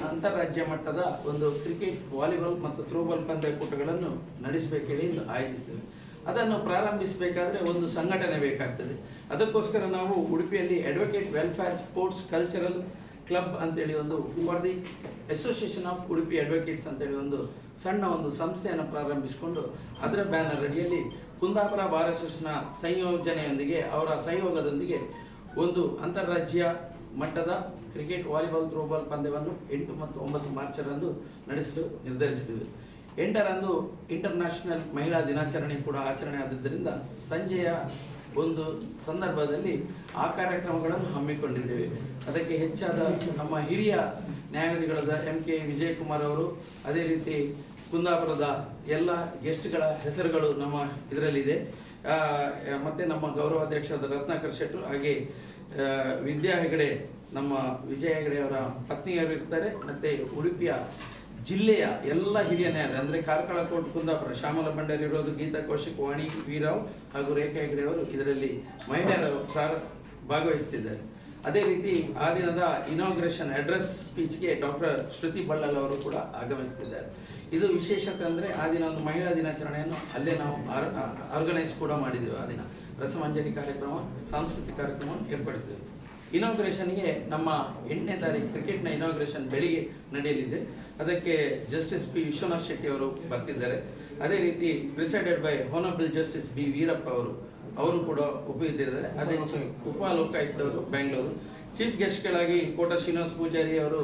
ಅಂತಾರಾಜ್ಯ ಮಟ್ಟದ ಒಂದು ಕ್ರಿಕೆಟ್, ವಾಲಿಬಾಲ್ ಮತ್ತು ಥ್ರೋಬಾಲ್ ಪಂದ್ಯಕೂಟಗಳನ್ನು ನಡೆಸಬೇಕೇಳಿ ಆಯೋಜಿಸ್ತೇವೆ. ಅದನ್ನು ಪ್ರಾರಂಭಿಸಬೇಕಾದ್ರೆ ಒಂದು ಸಂಘಟನೆ ಬೇಕಾಗ್ತದೆ. ಅದಕ್ಕೋಸ್ಕರ ನಾವು ಉಡುಪಿಯಲ್ಲಿ advocate welfare sports cultural club ಅಂತೇಳಿ ಒಂದು for the association of Udupi advocates ಅಂತೇಳಿ ಒಂದು ಸಣ್ಣ ಒಂದು ಸಂಸ್ಥೆಯನ್ನು ಪ್ರಾರಂಭಿಸಿಕೊಂಡು ಅದರ ಬ್ಯಾನರ್ ಅಡಿಯಲ್ಲಿ ಕುಂದಾಪುರ ಬಾರ್ ಅಸೋಸಿಯೇಷನ್ನ ಸಂಯೋಜನೆಯೊಂದಿಗೆ, ಅವರ ಸಹಯೋಗದೊಂದಿಗೆ ಒಂದು ಅಂತಾರಾಜ್ಯ ಮಟ್ಟದ ಕ್ರಿಕೆಟ್, ವಾಲಿಬಾಲ್, ಥ್ರೋಬಾಲ್ ಪಂದ್ಯವನ್ನು 8 ಮತ್ತು 9 ಮಾರ್ಚರಂದು ನಡೆಸಲು ನಿರ್ಧರಿಸಿದ್ದೇವೆ. 8ರಂದು ಇಂಟರ್ನ್ಯಾಷನಲ್ ಮಹಿಳಾ ದಿನಾಚರಣೆ ಕೂಡ ಆಚರಣೆ ಆದದ್ದರಿಂದ ಸಂಜೆಯ ಒಂದು ಸಂದರ್ಭದಲ್ಲಿ ಆ ಕಾರ್ಯಕ್ರಮಗಳನ್ನು ಹಮ್ಮಿಕೊಂಡಿದ್ದೇವೆ. ಅದಕ್ಕೆ ಹೆಚ್ಚಾದ ನಮ್ಮ ಹಿರಿಯ ನ್ಯಾಯಾಧೀಶಗಳಾದ MK ವಿಜಯಕುಮಾರ್ ಅವರು, ಅದೇ ರೀತಿ ಕುಂದಾಪುರದ ಎಲ್ಲ ಗೆಸ್ಟ್ಗಳ ಹೆಸರುಗಳು ನಮ್ಮ ಇದರಲ್ಲಿದೆ. ಮತ್ತು ನಮ್ಮ ಗೌರವಾಧ್ಯಕ್ಷರಾದ ರತ್ನಾಕರ್ ಶೆಟ್ಟರು, ಹಾಗೆ ವಿದ್ಯಾ ಹೆಗಡೆ, ನಮ್ಮ ವಿಜಯ ಹೆಗಡೆ ಅವರ ಪತ್ನಿಯರು ಇರ್ತಾರೆ. ಮತ್ತು ಉಡುಪಿಯ ಜಿಲ್ಲೆಯ ಎಲ್ಲ ಹಿರಿಯ ನ್ಯಾಯಾಧೀಶ ಅಂದರೆ ಕಾರ್ಕಳ ಕೋರ್ಟ್ ಕುಂದಾಪುರ ಶ್ಯಾಮಲ ಭಂಡಾರಿ ಇರೋದು, ಗೀತಾ ಕೌಶಿಕ್, ವಾಣಿ ವೀರಾವ್ ಹಾಗೂ ರೇಖಾ ಹೆಗಡೆ ಅವರು ಇದರಲ್ಲಿ ಮಹಿಳೆಯರು ಭಾಗವಹಿಸುತ್ತಿದ್ದಾರೆ. ಅದೇ ರೀತಿ ಆ ದಿನದ ಇನಾಗ್ರೇಷನ್ ಅಡ್ರೆಸ್ ಸ್ಪೀಚ್ಗೆ ಡಾಕ್ಟರ್ ಶ್ರುತಿ ಬಳ್ಳಲ್ ಅವರು ಕೂಡ ಆಗಮಿಸುತ್ತಿದ್ದಾರೆ. ಇದು ವಿಶೇಷತೆ ಅಂದರೆ ಆ ದಿನ ಒಂದು ಮಹಿಳಾ ದಿನಾಚರಣೆಯನ್ನು ಅಲ್ಲೇ ನಾವು ಆರ್ಗನೈಸ್ ಕೂಡ ಮಾಡಿದ್ದೇವೆ. ಆ ದಿನ ರಸಮಂಜರಿ ಕಾರ್ಯಕ್ರಮ, ಸಾಂಸ್ಕೃತಿಕ ಕಾರ್ಯಕ್ರಮವನ್ನು ಏರ್ಪಡಿಸಿದ್ದೇವೆ. ಇನಾಗ್ರೇಷನ್ಗೆ ನಮ್ಮ 8ನೇ ತಾರೀಕು ಕ್ರಿಕೆಟ್ನ ಇನಾಗ್ರೇಷನ್ ಬೆಳಿಗ್ಗೆ ನಡೆಯಲಿದೆ. ಅದಕ್ಕೆ ಜಸ್ಟಿಸ್ P. ವಿಶ್ವನಾಥ್ ಶೆಟ್ಟಿ ಅವರು ಬರ್ತಿದ್ದಾರೆ. ಅದೇ ರೀತಿ presided by honourable justice B. Veerappa ಅವರು ಕೂಡ ಉಪಸ್ಥಿತರಿದ್ದಾರೆ. ಅದೇ ಉಪ ಲೋಕಾಯುಕ್ತವರು ಬೆಂಗಳೂರು. ಚೀಫ್ ಗೆಸ್ಟ್ಗಳಾಗಿ ಕೋಟ ಶ್ರೀನಿವಾಸ ಪೂಜಾರಿ ಅವರು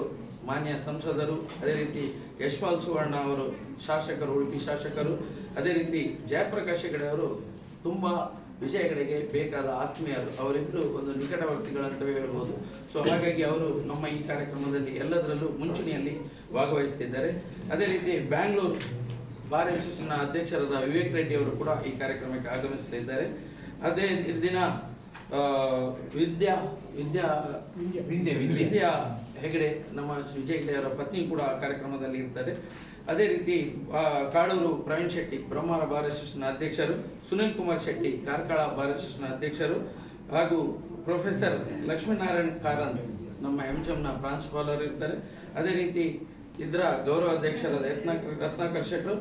ಮಾನ್ಯ ಸಂಸದರು, ಅದೇ ರೀತಿ ಯಶ್ಪಾಲ್ ಸುವರ್ಣ ಅವರು ಶಾಸಕರು, ಉಡುಪಿ ಶಾಸಕರು, ಅದೇ ರೀತಿ ಜಯಪ್ರಕಾಶ್ ಹೆಗಡೆ ಅವರು ತುಂಬ ವಿಜಯ ಹೆಗಡೆಗೆ ಬೇಕಾದ ಆತ್ಮೀಯರು, ಅವರಿಬ್ಬರು ಒಂದು ನಿಕಟವರ್ತಿಗಳಂತವೇ ಹೇಳ್ಬೋದು. ಸೊ ಹಾಗಾಗಿ ಅವರು ನಮ್ಮ ಈ ಕಾರ್ಯಕ್ರಮದಲ್ಲಿ ಎಲ್ಲದರಲ್ಲೂ ಮುಂಚೂಣಿಯಲ್ಲಿ ಭಾಗವಹಿಸುತ್ತಿದ್ದಾರೆ. ಅದೇ ರೀತಿ ಬ್ಯಾಂಗ್ಳೂರು ಬಾರ್ ಅಸೋಸಿಯೇಷನ್ನ ಅಧ್ಯಕ್ಷರಾದ ವಿವೇಕ್ ರೆಡ್ಡಿ ಅವರು ಕೂಡ ಈ ಕಾರ್ಯಕ್ರಮಕ್ಕೆ ಆಗಮಿಸಲಿದ್ದಾರೆ. ಅದೇ ದಿನ ವಿದ್ಯಾ ಹೆಗಡೆ, ನಮ್ಮ ವಿಜಯ್ ಹೆಗಡೆ ಅವರ ಪತ್ನಿ ಕೂಡ ಕಾರ್ಯಕ್ರಮದಲ್ಲಿ ಇರ್ತಾರೆ. ಅದೇ ರೀತಿ ಕಾಡೂರು ಪ್ರವೀಣ್ ಶೆಟ್ಟಿ ಬ್ರಹ್ಮಾರ ಬಾರ್ ಅಸೋಸಿಯೇಷನ್ನ ಅಧ್ಯಕ್ಷರು, ಸುನಿಲ್ ಕುಮಾರ್ ಶೆಟ್ಟಿ ಕಾರ್ಕಳ ಬಾರ್ ಅಸೋಸಿಯೇಷನ್ನ ಅಧ್ಯಕ್ಷರು, ಹಾಗೂ ಪ್ರೊಫೆಸರ್ ಲಕ್ಷ್ಮೀನಾರಾಯಣ್ ಕಾರಂತ್ ನಮ್ಮ MCMನ ಪ್ರಾಂಶುಪಾಲರು ಇರ್ತಾರೆ. ಅದೇ ರೀತಿ ಇದರ ಗೌರವಾಧ್ಯಕ್ಷರಾದ ರತ್ನಾಕರ್ ಶೆಟ್ಟರು,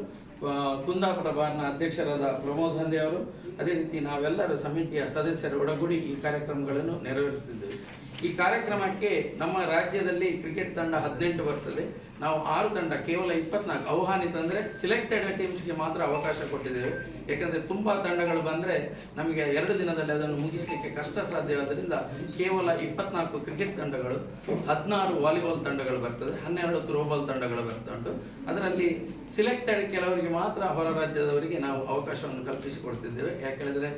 ಕುಂದಾಪುರ ಬಾರ್ನ ಅಧ್ಯಕ್ಷರಾದ ಪ್ರಮೋದ್ ಹಂದೆ ಅವರು, ಅದೇ ರೀತಿ ನಾವೆಲ್ಲರ ಸಮಿತಿಯ ಸದಸ್ಯರು ಒಳಗೂಡಿ ಈ ಕಾರ್ಯಕ್ರಮಗಳನ್ನು ನೆರವೇರಿಸುತ್ತಿದ್ದೇವೆ. ಈ ಕಾರ್ಯಕ್ರಮಕ್ಕೆ ನಮ್ಮ ರಾಜ್ಯದಲ್ಲಿ ಕ್ರಿಕೆಟ್ ತಂಡ 18 ಬರ್ತದೆ. ನಾವು 6 ತಂಡ, ಕೇವಲ 24 ಆಹ್ವಾನಿತ ಅಂದರೆ ಸಿಲೆಕ್ಟೆಡ್ ಟೀಮ್ಸ್ಗೆ ಮಾತ್ರ ಅವಕಾಶ ಕೊಟ್ಟಿದ್ದೇವೆ. ಯಾಕಂದರೆ ತುಂಬ ತಂಡಗಳು ಬಂದರೆ ನಮಗೆ 2 ದಿನದಲ್ಲಿ ಅದನ್ನು ಮುಗಿಸಲಿಕ್ಕೆ ಕಷ್ಟ ಸಾಧ್ಯವಾದ್ದರಿಂದ ಕೇವಲ 24 ಕ್ರಿಕೆಟ್ ತಂಡಗಳು, 16 ವಾಲಿಬಾಲ್ ತಂಡಗಳು ಬರ್ತದೆ, 12 ಥ್ರೋಬಾಲ್ ತಂಡಗಳು ಬರ್ತುಂಟು. ಅದರಲ್ಲಿ ಸಿಲೆಕ್ಟೆಡ್ ಕೆಲವರಿಗೆ ಮಾತ್ರ ಹೊರ ರಾಜ್ಯದವರಿಗೆ ನಾವು ಅವಕಾಶವನ್ನು ಕಲ್ಪಿಸಿಕೊಡ್ತಿದ್ದೇವೆ. ಯಾಕೆ ಹೇಳಿದ್ರೆ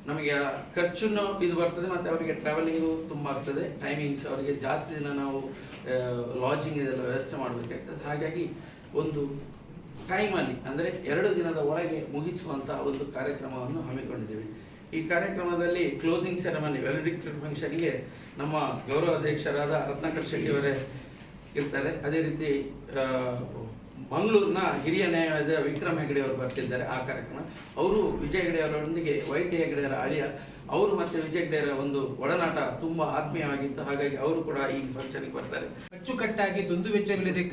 ನಮಗೆ ಖರ್ಚುನು ಇದು ಬರ್ತದೆ, ಮತ್ತು ಅವರಿಗೆ ಟ್ರಾವೆಲಿಂಗು ತುಂಬ ಆಗ್ತದೆ, ಟೈಮಿಂಗ್ಸ್ ಅವರಿಗೆ ಜಾಸ್ತಿ ದಿನ ನಾವು ಲಾಡ್ಜಿಂಗ್ ಇದೆಲ್ಲ ವ್ಯವಸ್ಥೆ ಮಾಡಬೇಕಾಗ್ತದೆ. ಹಾಗಾಗಿ ಒಂದು ಟೈಮಲ್ಲಿ ಅಂದರೆ 2 ದಿನದ ಒಳಗೆ ಮುಗಿಸುವಂಥ ಒಂದು ಕಾರ್ಯಕ್ರಮವನ್ನು ಹಮ್ಮಿಕೊಂಡಿದ್ದೇವೆ. ಈ ಕಾರ್ಯಕ್ರಮದಲ್ಲಿ ಕ್ಲೋಸಿಂಗ್ ಸೆರೆಮನಿ, ವ್ಯಾಲಿಡಿಕ್ಟರಿ ಫಂಕ್ಷನ್ಗೆ ನಮ್ಮ ಗೌರವಾಧ್ಯಕ್ಷರಾದ ರತ್ನಾಕರ್ ಶೆಟ್ಟಿ ಅವರೇ ಇರ್ತಾರೆ. ಅದೇ ರೀತಿ ಮಂಗಳೂರಿನ ಹಿರಿಯ ನ್ಯಾಯಾಧೀಶ ವಿಕ್ರಮ್ ಹೆಗಡೆ ಅವರು ಬರ್ತಿದ್ದಾರೆ. ಆ ಕಾರ್ಯಕ್ರಮ ಅವರು ವಿಜಯ್ ಹೆಗಡೆ ಅವರೊಂದಿಗೆ ವೈದ್ಯ ಹೆಗಡೆಯವರ ಅಳಿಯ ಅವರು ಮತ್ತು ವಿಜಯ್ ಹೆಗಡೆಯವರ ಒಂದು ಒಡನಾಟ ತುಂಬಾ ಆತ್ಮೀಯವಾಗಿತ್ತು. ಹಾಗಾಗಿ ಅವರು ಕೂಡ ಈ ಫಂಕ್ಷನ್ಗೆ ಬರ್ತಾರೆ. ಅಚ್ಚುಕಟ್ಟಾಗಿ ದುಂದುವೆಚ್ಚವಿಲ್ಲದೆ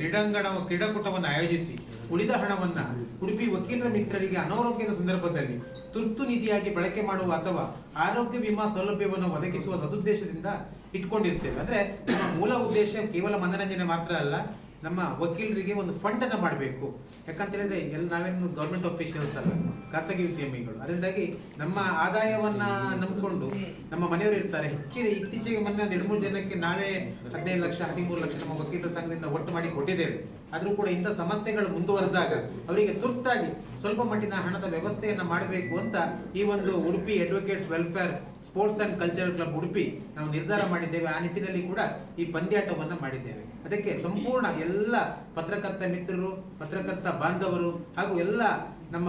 ಕ್ರೀಡಾಕೂಟವನ್ನು ಆಯೋಜಿಸಿ ಉಳಿದ ಹಣವನ್ನ ಉಡುಪಿ ವಕೀಲರ ಮಿತ್ರರಿಗೆ ಅನಾರೋಗ್ಯದ ಸಂದರ್ಭದಲ್ಲಿ ತುರ್ತು ನಿಧಿಯಾಗಿ ಬಳಕೆ ಮಾಡುವ ಅಥವಾ ಆರೋಗ್ಯ ವಿಮಾ ಸೌಲಭ್ಯವನ್ನು ಒದಗಿಸುವ ಸದುದ್ದೇಶದಿಂದ ಇಟ್ಕೊಂಡಿರ್ತೇವೆ. ಅಂದ್ರೆ ನಮ್ಮ ಮೂಲ ಉದ್ದೇಶ ಕೇವಲ ಮನರಂಜನೆ ಮಾತ್ರ ಅಲ್ಲ, ನಮ್ಮ ವಕೀಲರಿಗೆ ಒಂದು ಫಂಡ್ ಅನ್ನ ಮಾಡಬೇಕು. ಯಾಕಂತ ಹೇಳಿದ್ರೆ ನಾವೇನು ಗೌರ್ಮೆಂಟ್ ಆಫೀಷಿಯಲ್ಸ್ ಅಲ್ಲ, ಖಾಸಗಿ ಉದ್ಯಮಿಗಳು. ಅದರಿಂದಾಗಿ ನಮ್ಮ ಆದಾಯವನ್ನ ನಂಬಿಕೊಂಡು ನಮ್ಮ ಮನೆಯವರು ಇರ್ತಾರೆ. ಇತ್ತೀಚೆಗೆ ಮೊನ್ನೆ 2-3 ಜನಕ್ಕೆ ನಾವೇ 15 ಲಕ್ಷ 13 ಲಕ್ಷ ನಮ್ಮ ವಕೀಲರ ಸಂಘದಿಂದ ಒಟ್ಟು ಮಾಡಿ ಕೊಟ್ಟಿದ್ದೇವೆ. ಆದ್ರೂ ಕೂಡ ಇಂಥ ಸಮಸ್ಯೆಗಳು ಮುಂದುವರೆದಾಗ ಅವರಿಗೆ ತುರ್ತಾಗಿ ಸ್ವಲ್ಪ ಮಟ್ಟಿನ ಹಣದ ವ್ಯವಸ್ಥೆಯನ್ನ ಮಾಡಬೇಕು ಅಂತ ಈ ಒಂದು Udupi advocates welfare sports and cultural club Udupi ನಾವು ನಿರ್ಧಾರ ಮಾಡಿದ್ದೇವೆ. ಆ ನಿಟ್ಟಿನಲ್ಲಿ ಕೂಡ ಈ ಪಂದ್ಯಾಟವನ್ನ ಮಾಡಿದ್ದೇವೆ. ಅದಕ್ಕೆ ಸಂಪೂರ್ಣ ಎಲ್ಲ ಪತ್ರಕರ್ತ ಮಿತ್ರರು, ಪತ್ರಕರ್ತ ಬಾಂಧವರು ಹಾಗೂ ಎಲ್ಲ ನಮ್ಮ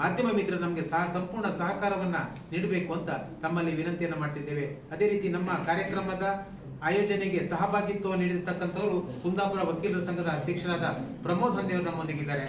ಮಾಧ್ಯಮ ಮಿತ್ರರು ನಮಗೆ ಸಂಪೂರ್ಣ ಸಹಕಾರವನ್ನ ನೀಡಬೇಕು ಅಂತ ತಮ್ಮಲ್ಲಿ ವಿನಂತಿಯನ್ನ ಮಾಡ್ತಿದ್ದೇವೆ. ಅದೇ ರೀತಿ ನಮ್ಮ ಕಾರ್ಯಕ್ರಮದ ಆಯೋಜನೆಗೆ ಸಹಭಾಗಿತ್ವ ನೀಡಿರ್ತಕ್ಕಂಥವರು ಕುಂದಾಪುರ ವಕೀಲರ ಸಂಘದ ಅಧ್ಯಕ್ಷರಾದ ಪ್ರಮೋದ್ ಹಂದೆ ಅವರು ನಮ್ಮೊಂದಿಗಿದ್ದಾರೆ.